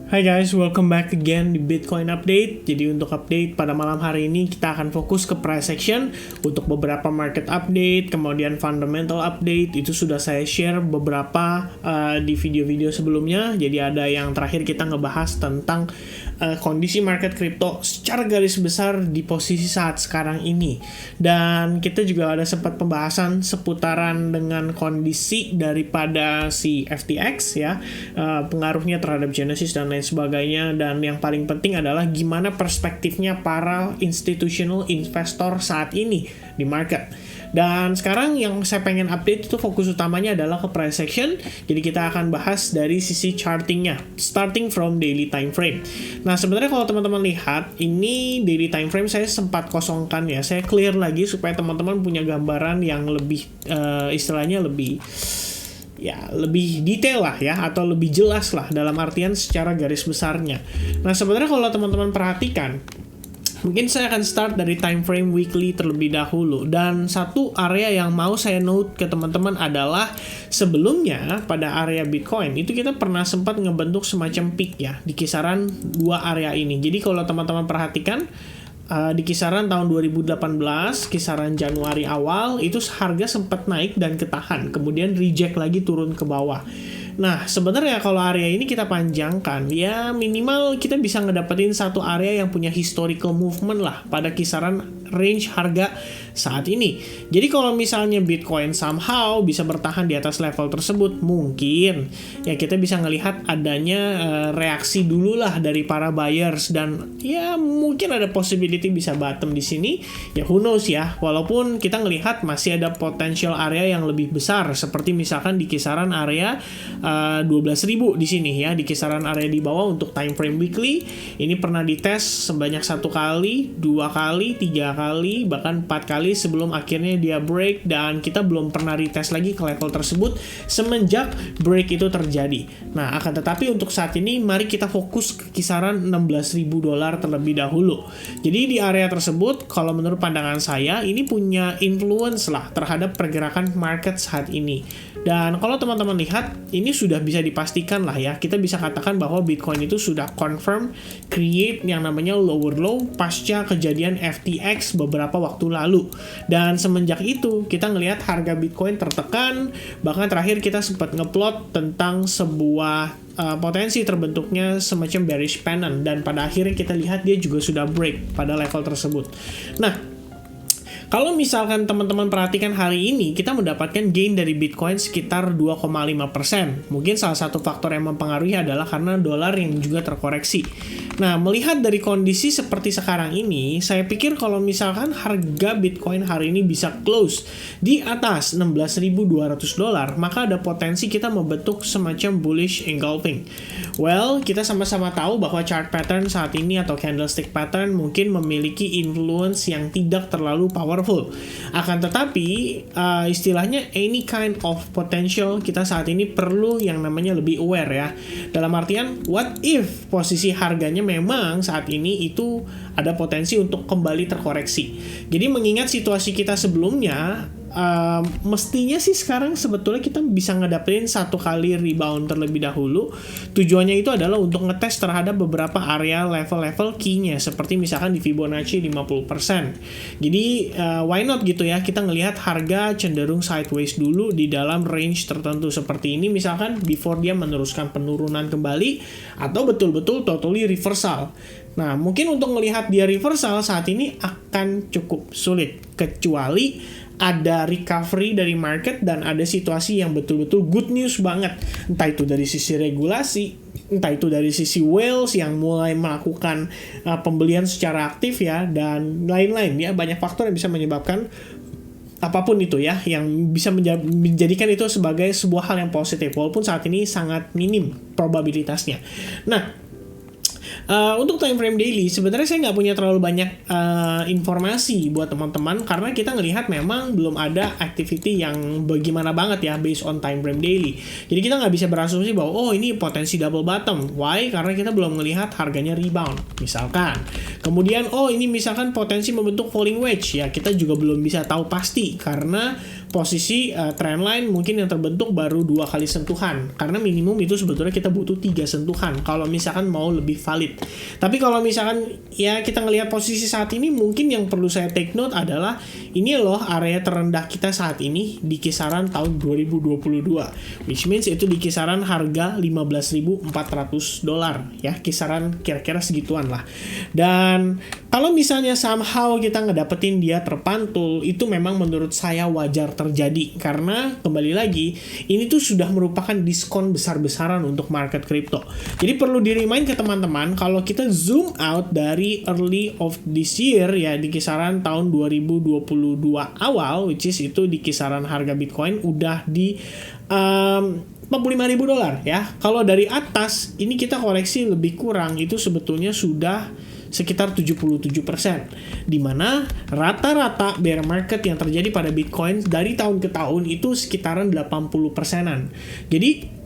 Hai guys, welcome back again di Bitcoin Update. Jadi untuk update pada malam hari ini kita akan fokus ke price action untuk beberapa market update, kemudian fundamental update. Itu sudah saya share beberapa di video-video sebelumnya. Jadi ada yang terakhir kita ngebahas tentang kondisi market crypto secara garis besar di posisi saat sekarang ini. Dan kita juga ada sempat pembahasan seputaran dengan kondisi daripada si FTX ya, pengaruhnya terhadap Genesis dan lain sebagainya, dan yang paling penting adalah gimana perspektifnya para institutional investor saat ini di market. Dan sekarang yang saya pengen update itu fokus utamanya adalah ke price action. Jadi kita akan bahas dari sisi chartingnya, starting from daily time frame. Nah sebenarnya kalau teman-teman lihat ini daily time frame saya sempat kosongkan ya, saya clear lagi supaya teman-teman punya gambaran yang lebih istilahnya lebih detail lah ya, atau lebih jelas lah dalam artian secara garis besarnya. Nah sebenarnya kalau teman-teman perhatikan, mungkin saya akan start dari time frame weekly terlebih dahulu. Dan satu area yang mau saya note ke teman-teman adalah sebelumnya pada area Bitcoin itu kita pernah sempat ngebentuk semacam peak ya di kisaran dua area ini. Jadi kalau teman-teman perhatikan di kisaran tahun 2018, kisaran Januari awal, itu harga sempat naik dan ketahan, kemudian reject lagi turun ke bawah. Nah, sebenarnya kalau area ini kita panjangkan, ya minimal kita bisa ngedapetin satu area yang punya historical movement lah pada kisaran range harga saat ini. Jadi kalau misalnya Bitcoin somehow bisa bertahan di atas level tersebut, mungkin ya kita bisa ngelihat adanya reaksi dulu lah dari para buyers, dan ya mungkin ada possibility bisa bottom di sini. Ya who knows ya, walaupun kita ngelihat masih ada potential area yang lebih besar, seperti misalkan di kisaran area 12.000 di sini ya, di kisaran area di bawah untuk time frame weekly. Ini pernah dites sebanyak 1 kali, 2 kali, 3 kali, bahkan 4 kali sebelum akhirnya dia break, dan kita belum pernah retest lagi ke level tersebut semenjak break itu terjadi. Nah, akan tetapi untuk saat ini mari kita fokus ke kisaran $16.000 terlebih dahulu. Jadi di area tersebut kalau menurut pandangan saya ini punya influence lah terhadap pergerakan market saat ini. Dan kalau teman-teman lihat, ini sudah bisa dipastikan lah ya, kita bisa katakan bahwa Bitcoin itu sudah confirm create yang namanya lower low pasca kejadian FTX beberapa waktu lalu. Dan semenjak itu kita ngelihat harga Bitcoin tertekan, bahkan terakhir kita sempat ngeplot tentang sebuah potensi terbentuknya semacam bearish pennant, dan pada akhirnya kita lihat dia juga sudah break pada level tersebut. Nah, kalau misalkan teman-teman perhatikan hari ini, kita mendapatkan gain dari Bitcoin sekitar 2,5%. Mungkin salah satu faktor yang mempengaruhi adalah karena dolar yang juga terkoreksi. Nah, melihat dari kondisi seperti sekarang ini, saya pikir kalau misalkan harga Bitcoin hari ini bisa close di atas $16.200, maka ada potensi kita membentuk semacam bullish engulfing. Well, kita sama-sama tahu bahwa chart pattern saat ini atau candlestick pattern mungkin memiliki influence yang tidak terlalu powerful. Akan tetapi, istilahnya any kind of potential kita saat ini perlu yang namanya lebih aware ya. Dalam artian, what if posisi harganya memang saat ini itu ada potensi untuk kembali terkoreksi. Jadi mengingat situasi kita sebelumnya, mestinya sih sekarang sebetulnya kita bisa ngedapetin satu kali rebound terlebih dahulu. Tujuannya itu adalah untuk ngetes terhadap beberapa area level-level key-nya, seperti misalkan di Fibonacci 50%. Jadi why not gitu ya, kita ngelihat harga cenderung sideways dulu di dalam range tertentu seperti ini, misalkan before dia meneruskan penurunan kembali atau betul-betul totally reversal. Nah, mungkin untuk melihat dia reversal saat ini akan cukup sulit, kecuali ada recovery dari market dan ada situasi yang betul-betul good news banget. Entah itu dari sisi regulasi, entah itu dari sisi whales yang mulai melakukan pembelian secara aktif ya, dan lain-lain ya. Banyak faktor yang bisa menyebabkan apapun itu ya, yang bisa menjadikan itu sebagai sebuah hal yang positif, walaupun saat ini sangat minim probabilitasnya. Nah, untuk time frame daily, sebenarnya saya nggak punya terlalu banyak informasi buat teman-teman, karena kita ngelihat memang belum ada activity yang bagaimana banget ya based on time frame daily. Jadi kita nggak bisa berasumsi bahwa oh ini potensi double bottom. Why? Karena kita belum melihat harganya rebound misalkan. Kemudian ini misalkan potensi membentuk falling wedge, ya kita juga belum bisa tahu pasti karena posisi trendline mungkin yang terbentuk baru 2 kali sentuhan, karena minimum itu sebetulnya kita butuh 3 sentuhan kalau misalkan mau lebih valid. Tapi kalau misalkan ya kita ngelihat posisi saat ini, mungkin yang perlu saya take note adalah ini loh area terendah kita saat ini di kisaran tahun 2022, which means itu di kisaran harga $15.400 ya, kisaran kira-kira segituan lah. Dan kalau misalnya somehow kita ngedapetin dia terpantul, itu memang menurut saya wajar terjadi, karena kembali lagi ini tuh sudah merupakan diskon besar-besaran untuk market crypto. Jadi perlu di-remind ke teman-teman, kalau kita zoom out dari early of this year ya, di kisaran tahun 2022 awal, which is itu di kisaran harga Bitcoin udah di $45.000 ya. Kalau dari atas ini kita koreksi lebih kurang itu sebetulnya sudah sekitar 77%, di mana rata-rata bear market yang terjadi pada Bitcoin dari tahun ke tahun itu sekitaran 80%-an. Jadi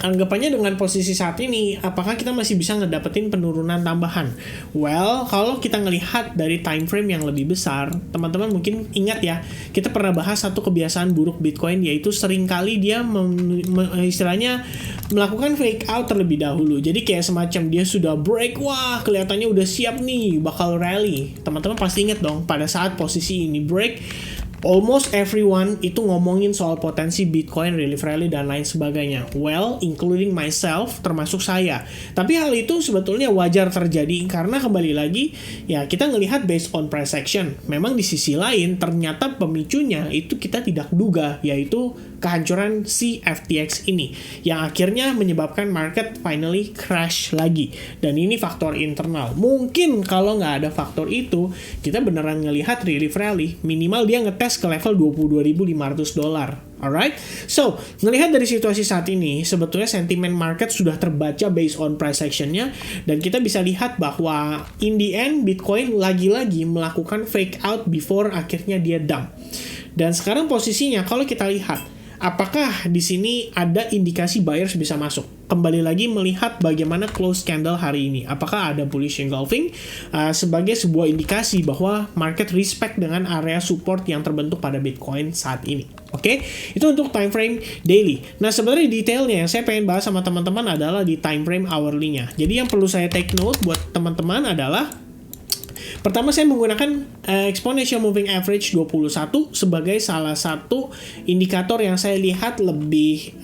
anggapannya dengan posisi saat ini, apakah kita masih bisa ngedapetin penurunan tambahan? Well, kalau kita ngelihat dari time frame yang lebih besar, teman-teman mungkin ingat ya, kita pernah bahas satu kebiasaan buruk Bitcoin, yaitu seringkali dia istilahnya melakukan fake out terlebih dahulu. Jadi kayak semacam dia sudah break, wah kelihatannya udah siap nih bakal rally. Teman-teman pasti ingat dong, pada saat posisi ini break, almost everyone itu ngomongin soal potensi Bitcoin relief rally dan lain sebagainya. Well, including myself, termasuk saya. Tapi hal itu sebetulnya wajar terjadi karena kembali lagi, ya kita ngelihat based on price action. Memang di sisi lain, ternyata pemicunya itu kita tidak duga, yaitu kehancuran si FTX ini, yang akhirnya menyebabkan market finally crash lagi. Dan ini faktor internal. Mungkin kalau nggak ada faktor itu, kita beneran ngelihat relief rally, minimal dia ngetes ke level $22.500. Alright, so melihat dari situasi saat ini, sebetulnya sentimen market sudah terbaca based on price actionnya, dan kita bisa lihat bahwa in the end Bitcoin lagi-lagi melakukan fake out before akhirnya dia dump. Dan sekarang posisinya kalau kita lihat, apakah di sini ada indikasi buyers bisa masuk? Kembali lagi melihat bagaimana close candle hari ini. Apakah ada bullish engulfing sebagai sebuah indikasi bahwa market respect dengan area support yang terbentuk pada Bitcoin saat ini. Oke, itu untuk time frame daily. Nah, sebenarnya detailnya yang saya pengen bahas sama teman-teman adalah di time frame hourly-nya. Jadi yang perlu saya take note buat teman-teman adalah, pertama saya menggunakan exponential moving average 21 sebagai salah satu indikator yang saya lihat lebih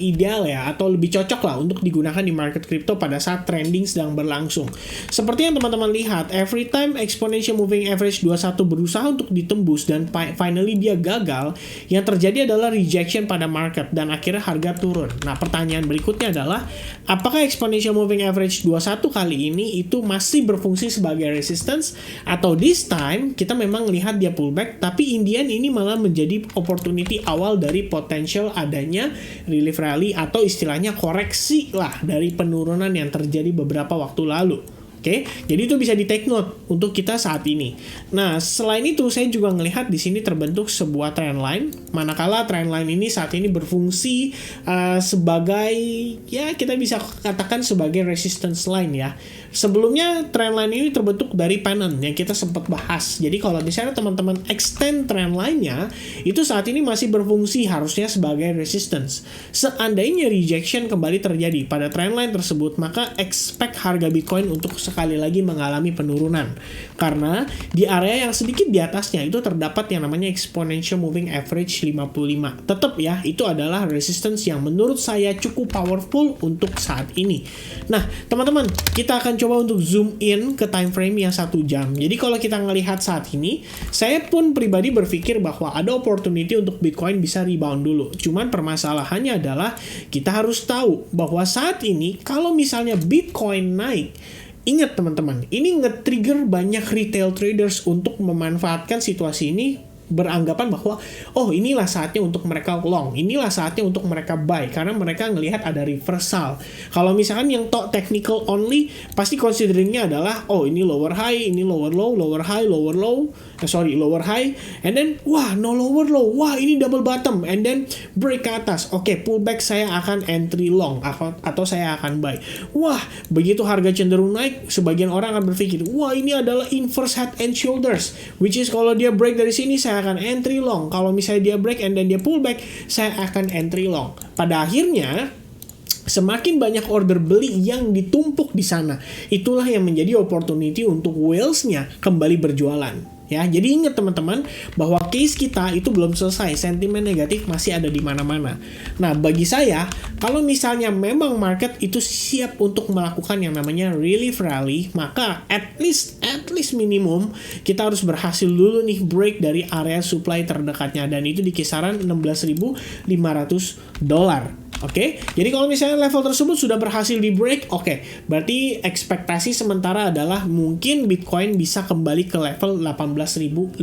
ideal ya, atau lebih cocok lah untuk digunakan di market crypto pada saat trending sedang berlangsung. Seperti yang teman-teman lihat, every time exponential moving average 21 berusaha untuk ditembus dan finally dia gagal, yang terjadi adalah rejection pada market dan akhirnya harga turun. Nah, pertanyaan berikutnya adalah, apakah exponential moving average 21 kali ini itu masih berfungsi sebagai resistance, atau this time kita memang melihat dia pullback, tapi Indian ini malah menjadi opportunity awal dari potential adanya relief rally atau istilahnya koreksi lah dari penurunan yang terjadi beberapa waktu lalu. Oke, jadi itu bisa di take note untuk kita saat ini. Nah, selain itu saya juga melihat di sini terbentuk sebuah trendline, manakala trendline ini saat ini berfungsi sebagai, ya kita bisa katakan sebagai resistance line ya. Sebelumnya trendline ini terbentuk dari pennant yang kita sempat bahas. Jadi kalau misalnya teman-teman extend trendline-nya, itu saat ini masih berfungsi harusnya sebagai resistance. Seandainya rejection kembali terjadi pada trendline tersebut, maka expect harga Bitcoin untuk sekali lagi mengalami penurunan. Karena di area yang sedikit di atasnya itu terdapat yang namanya exponential moving average 55. Tetap ya, itu adalah resistance yang menurut saya cukup powerful untuk saat ini. Nah, teman-teman, kita akan coba untuk zoom in ke time frame yang 1 jam. Jadi kalau kita ngelihat saat ini, saya pun pribadi berpikir bahwa ada opportunity untuk Bitcoin bisa rebound dulu. Cuman permasalahannya adalah kita harus tahu bahwa saat ini kalau misalnya Bitcoin naik, ingat teman-teman, ini nge-trigger banyak retail traders untuk memanfaatkan situasi ini, beranggapan bahwa oh inilah saatnya untuk mereka long, inilah saatnya untuk mereka buy, karena mereka ngelihat ada reversal. Kalau misalkan yang technical only, pasti consideringnya adalah oh ini lower high, ini lower low, lower high, lower low, lower high, and then wah no lower low, wah ini double bottom, and then break ke atas. Oke, pullback saya akan entry long atau saya akan buy. Wah, begitu harga cenderung naik, sebagian orang akan berpikir, wah ini adalah inverse head and shoulders, which is kalau dia break dari sini saya akan entry long. Kalau misalnya dia break and then dia pullback, saya akan entry long. Pada akhirnya semakin banyak order beli yang ditumpuk di sana, itulah yang menjadi opportunity untuk whales-nya kembali berjualan. Ya, jadi ingat teman-teman bahwa case kita itu belum selesai, sentimen negatif masih ada di mana-mana. Nah, bagi saya, kalau misalnya memang market itu siap untuk melakukan yang namanya relief rally, maka at least minimum kita harus berhasil dulu nih break dari area supply terdekatnya, dan itu di kisaran $16.500. Oke, jadi kalau misalnya level tersebut sudah berhasil di break, oke, berarti ekspektasi sementara adalah mungkin Bitcoin bisa kembali ke level $18.500.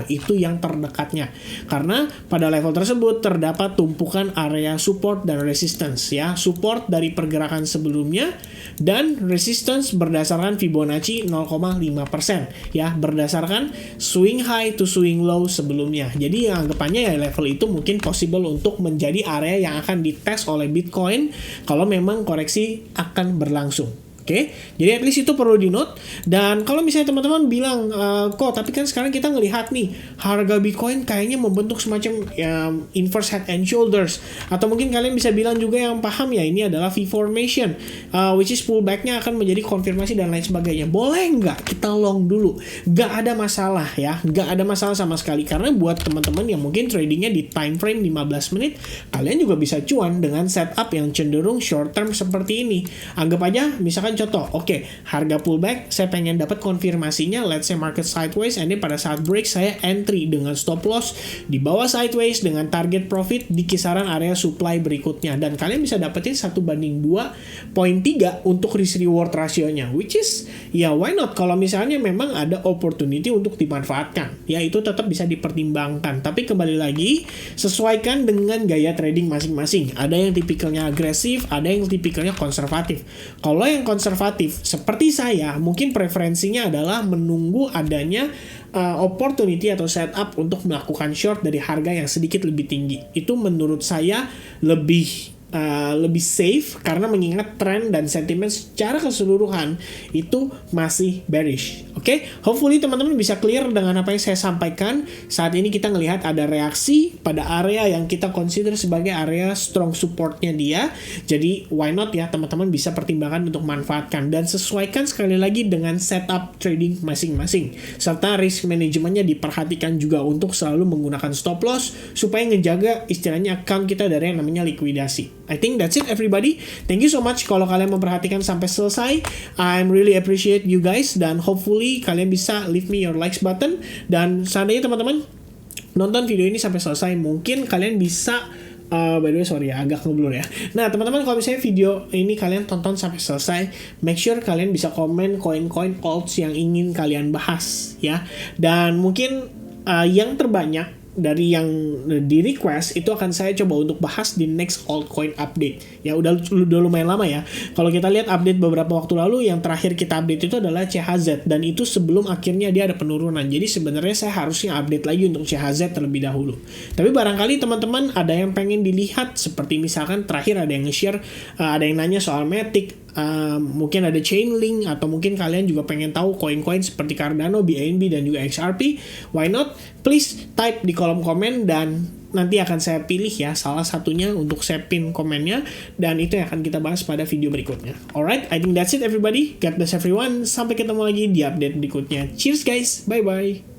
Itu yang terdekatnya. Karena pada level tersebut terdapat tumpukan area support dan resistance ya. Support dari pergerakan sebelumnya dan resistance berdasarkan Fibonacci 0,5% ya, berdasarkan swing high to swing low sebelumnya. Jadi anggapannya ya level itu mungkin possible untuk menjadi area yang akan dites oleh Bitcoin kalau memang koreksi akan berlangsung. Oke, jadi at least itu perlu di note. Dan kalau misalnya teman-teman bilang, kok tapi kan sekarang kita ngelihat nih harga Bitcoin kayaknya membentuk semacam inverse head and shoulders, atau mungkin kalian bisa bilang juga yang paham ya ini adalah V formation, which is pullbacknya akan menjadi konfirmasi dan lain sebagainya. Boleh nggak kita long dulu? Nggak ada masalah ya, nggak ada masalah sama sekali, karena buat teman-teman yang mungkin tradingnya di time frame 15 menit, kalian juga bisa cuan dengan setup yang cenderung short term seperti ini. Anggap aja misalkan contoh, oke, harga pullback, saya pengen dapat konfirmasinya, let's say market sideways, and then pada saat break saya entry dengan stop loss di bawah sideways dengan target profit di kisaran area supply berikutnya, dan kalian bisa dapetin 1/2.3 untuk risk reward rasionya, which is ya why not kalau misalnya memang ada opportunity untuk dimanfaatkan, ya itu tetap bisa dipertimbangkan. Tapi kembali lagi, sesuaikan dengan gaya trading masing-masing. Ada yang tipikalnya agresif, ada yang tipikalnya konservatif. Kalau yang konservatif seperti saya, mungkin preferensinya adalah menunggu adanya opportunity atau setup untuk melakukan short dari harga yang sedikit lebih tinggi. Itu menurut saya lebih safe, karena mengingat tren dan sentimen secara keseluruhan itu masih bearish. Oke, hopefully teman-teman bisa clear dengan apa yang saya sampaikan. Saat ini kita ngelihat ada reaksi pada area yang kita consider sebagai area strong supportnya dia. Jadi why not ya, teman-teman bisa pertimbangkan untuk manfaatkan, dan sesuaikan sekali lagi dengan setup trading masing-masing, serta risk manajemennya diperhatikan juga untuk selalu menggunakan stop loss supaya ngejaga istilahnya account kita dari yang namanya likuidasi. I think that's it everybody. Thank you so much kalau kalian memperhatikan sampai selesai. I'm really appreciate you guys, dan hopefully kalian bisa leave me your likes button. Dan seandainya teman-teman nonton video ini sampai selesai, mungkin kalian bisa by the way sorry ya, agak ngeblur ya. Nah teman-teman, kalau misalnya video ini kalian tonton sampai selesai, make sure kalian bisa komen koin-koin alts yang ingin kalian bahas ya. Dan mungkin yang terbanyak dari yang di request itu akan saya coba untuk bahas di next altcoin update. Ya udah lumayan lama ya. Kalau kita lihat update beberapa waktu lalu, yang terakhir kita update itu adalah CHZ, dan itu sebelum akhirnya dia ada penurunan. Jadi sebenarnya saya harusnya update lagi untuk CHZ terlebih dahulu. Tapi barangkali teman-teman ada yang pengen dilihat, seperti misalkan terakhir ada yang nge-share, ada yang nanya soal Matic, mungkin ada Chainlink, atau mungkin kalian juga pengen tahu koin-koin seperti Cardano, BNB, dan juga XRP. Why not? Please type di kolom komen, dan nanti akan saya pilih ya salah satunya untuk saya pin komennya, dan itu yang akan kita bahas pada video berikutnya. Alright, I think that's it everybody. God bless everyone. Sampai ketemu lagi di update berikutnya. Cheers guys, bye bye.